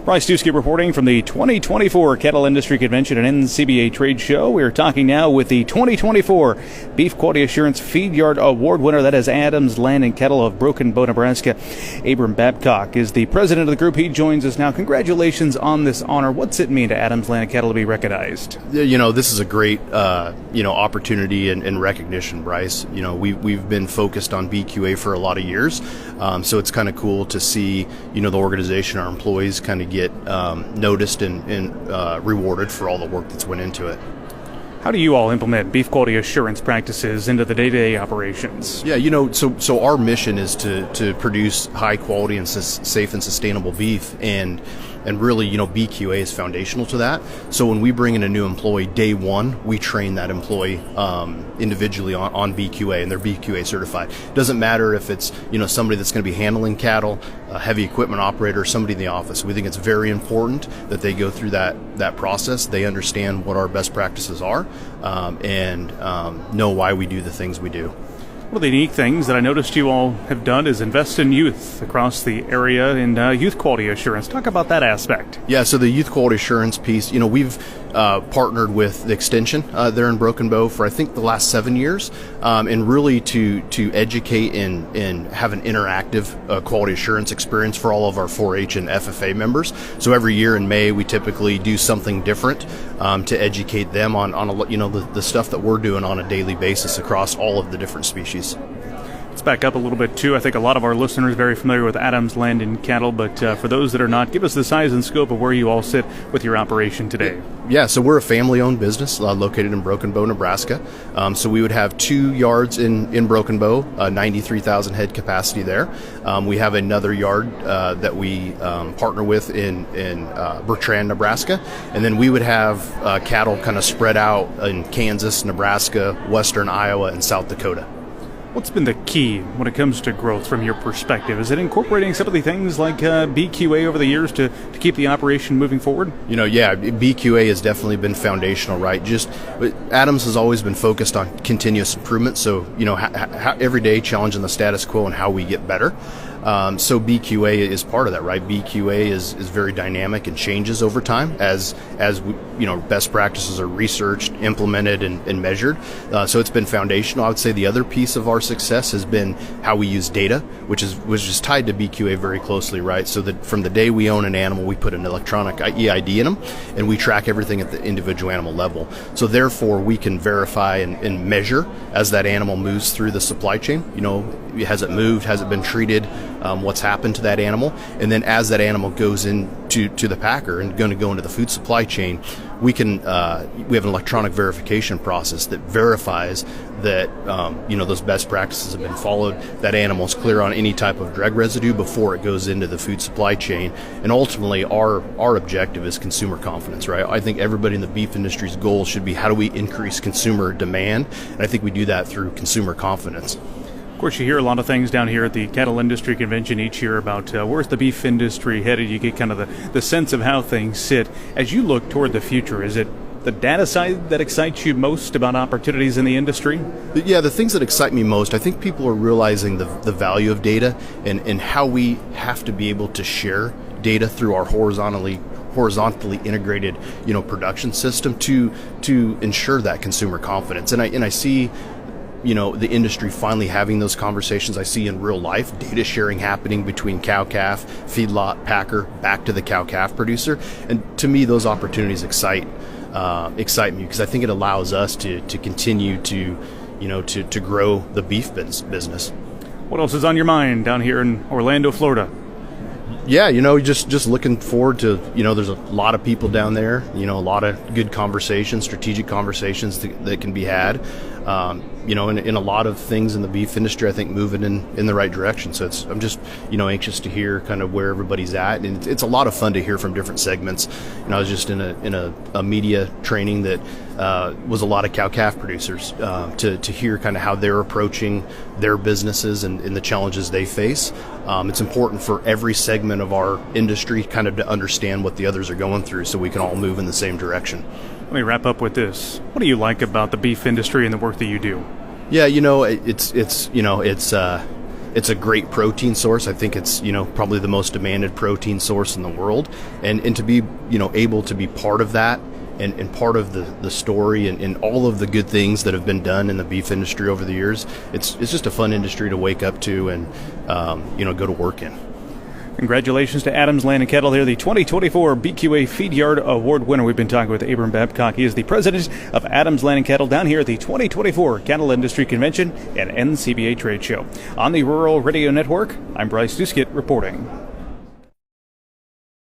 Bryce Dusky reporting from the 2024 Cattle Industry Convention and NCBA Trade Show. We're talking now with the 2024 Beef Quality Assurance Feedyard Award winner. That is Adams Land and Cattle of Broken Bow, Nebraska. Abram Babcock is the president of the group. He joins us now. Congratulations on this honor. What's it mean to Adams Land and Cattle to be recognized? This is a great, opportunity and recognition, Bryce. We've been focused on BQA for a lot of years, so it's kind of cool to see, the organization, our employees kind of get noticed and rewarded for all the work that's went into it. How do you all implement beef quality assurance practices into the day-to-day operations? Yeah, so our mission is to produce high quality and safe and sustainable beef, and really, BQA is foundational to that. So when we bring in a new employee, day one, we train that employee individually on BQA, and they're BQA certified. It doesn't matter if it's, somebody that's going to be handling cattle, a heavy equipment operator, somebody in the office. We think it's very important that they go through that process. They understand what our best practices are, and know why we do the things we do. One of the unique things that I noticed you all have done is invest in youth across the area and youth quality assurance. Talk about that aspect. Yeah, so the youth quality assurance piece, we've partnered with the Extension there in Broken Bow for I think the last 7 years, and really to educate and have an interactive quality assurance experience for all of our 4-H and FFA members. So every year in May we typically do something different to educate them on the stuff that we're doing on a daily basis across all of the different species. Let's back up a little bit, too. I think a lot of our listeners are very familiar with Adams Land and Cattle, but for those that are not, give us the size and scope of where you all sit with your operation today. Yeah, so we're a family-owned business located in Broken Bow, Nebraska. So we would have 2 yards in Broken Bow, 93,000 head capacity there. We have another yard that we partner with in Bertrand, Nebraska. And then we would have cattle kind of spread out in Kansas, Nebraska, western Iowa, and South Dakota. What's been the key when it comes to growth from your perspective? Is it incorporating some of the things like BQA over the years to keep the operation moving forward? BQA has definitely been foundational, right? Adams has always been focused on continuous improvement. So, every day challenging the status quo and how we get better. So BQA is part of that, right? BQA is very dynamic and changes over time as best practices are researched, implemented, and measured. So it's been foundational. I would say the other piece of our success has been how we use data, which is tied to BQA very closely, right? So that from the day we own an animal, we put an electronic EID in them, and we track everything at the individual animal level. So therefore, we can verify and measure as that animal moves through the supply chain. Has it moved? Has it been treated? What's happened to that animal? And then as that animal goes into the packer and going to go into the food supply chain, we have an electronic verification process that verifies that those best practices have been followed, that animal's clear on any type of drug residue before it goes into the food supply chain. And ultimately our objective is consumer confidence, right? I think everybody in the beef industry's goal should be, how do we increase consumer demand? And I think we do that through consumer confidence. Of course, you hear a lot of things down here at the Cattle Industry Convention each year about where's the beef industry headed. You get kind of the sense of how things sit. As you look toward the future, is it the data side that excites you most about opportunities in the industry? Yeah, the things that excite me most, I think people are realizing the value of data and how we have to be able to share data through our horizontally integrated production system to ensure that consumer confidence. And I see the industry finally having those conversations. I see in real life data sharing happening between cow-calf, feedlot, packer, back to the cow-calf producer. And to me, those opportunities excite me, because I think it allows us to continue to grow the beef business. What else is on your mind down here in Orlando, Florida? Yeah, just looking forward to, there's a lot of people down there, a lot of good conversations, strategic conversations that can be had. In a lot of things in the beef industry, I think moving in the right direction. So I'm just, anxious to hear kind of where everybody's at. And it's a lot of fun to hear from different segments. I was just in a media training that was a lot of cow-calf producers to hear kind of how they're approaching their businesses and the challenges they face. It's important for every segment of our industry kind of to understand what the others are going through so we can all move in the same direction. Let me wrap up with this. What do you like about the beef industry and the work that you do? Yeah, it's It's a great protein source. I think it's, probably the most demanded protein source in the world. And to be, able to be part of that and part of the story and all of the good things that have been done in the beef industry over the years, it's just a fun industry to wake up to and, go to work in. Congratulations to Adams Land and Cattle here, the 2024 BQA Feedyard Award winner. We've been talking with Abram Babcock. He is the president of Adams Land and Cattle down here at the 2024 Cattle Industry Convention and NCBA Trade Show. On the Rural Radio Network, I'm Bryce Duskett reporting.